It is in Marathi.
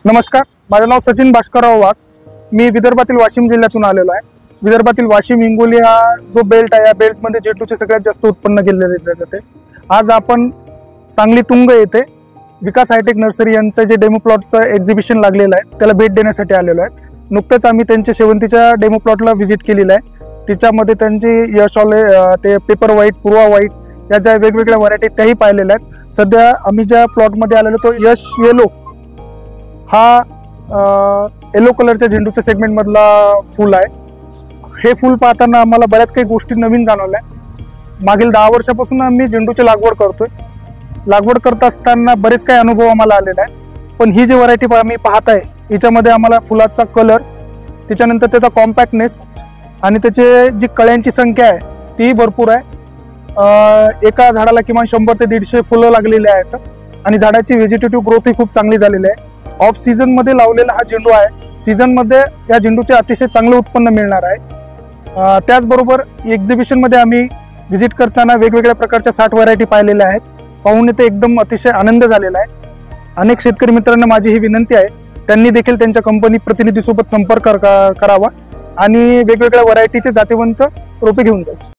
नमस्कार, माझे नाव सचिन भास्करराव वाघ। मी विदर्भातील वाशिम जिल्ह्यातून आलेलो आहे। विदर्भातील वाशिम हिंगोली हा जो बेल्ट आहे, या बेल्टमध्ये जेटूचे सगळ्यात जास्त उत्पन्न केले जाते। आज आपण सांगली तुंग येथे विकास हायटेक नर्सरी यांचं जे डेमो प्लॉटचं एक्झिबिशन लागलेलं आहे, त्याला भेट देण्यासाठी आलेलो आहे। नुकतंच आम्ही त्यांच्या शेवंतीच्या डेमो प्लॉटला व्हिजिट केलेलं आहे। तिच्यामध्ये त्यांची यश ऑले ते पेपर व्हाईट, पूर्वा व्हाईट या ज्या वेगवेगळ्या व्हरायटी त्याही पाहिलेल्या आहेत। सध्या आम्ही ज्या प्लॉटमध्ये आलेलो तो यश येलो हा येलो कलरच्या झेंडूच्या सेगमेंटमधला फूल आहे। हे फूल पाहताना आम्हाला बऱ्याच काही गोष्टी नवीन जाणवल्या। मागील 10 वर्षापासून आम्ही झेंडूची लागवड करतोय। लागवड करत असताना बरेच काही अनुभव आम्हाला आलेला आहे, पण ही जी व्हरायटी आम्ही पाहत आहे हिच्यामध्ये आम्हाला फुलाचा कलर, त्याच्यानंतर त्याचा कॉम्पॅक्टनेस आणि त्याचे जी कळ्यांची संख्या आहे ती भरपूर आहे। एका झाडाला किमान 100 ते 150 फुलं लागलेली आहेत आणि झाडाची व्हेजिटेटिव्ह ग्रोथ ही खूप चांगली झालेली आहे। ऑफ सीझन मध्ये लावलेला हा झेंडू आहे, सीझन मध्ये या झेंडूचे अतिशय चांगले उत्पन्न मिळणार आहे। त्याचबरोबर एक्झिबिशन मध्ये आम्ही व्हिजिट करताना वेगवेगळ्या प्रकारच्या 60 व्हरायटी पाहिलेल्या आहेत। पाहून ते एकदम अतिशय आनंद झालेला आहे। अनेक शेतकरी मित्रांना माझी ही विनंती आहे, त्यांनी देखील त्यांच्या कंपनी प्रतिनिधीसोबत संपर्क करावा आणि वेगवेगळ्या व्हरायटीचे जातीवंत रोपे घेऊन जावे।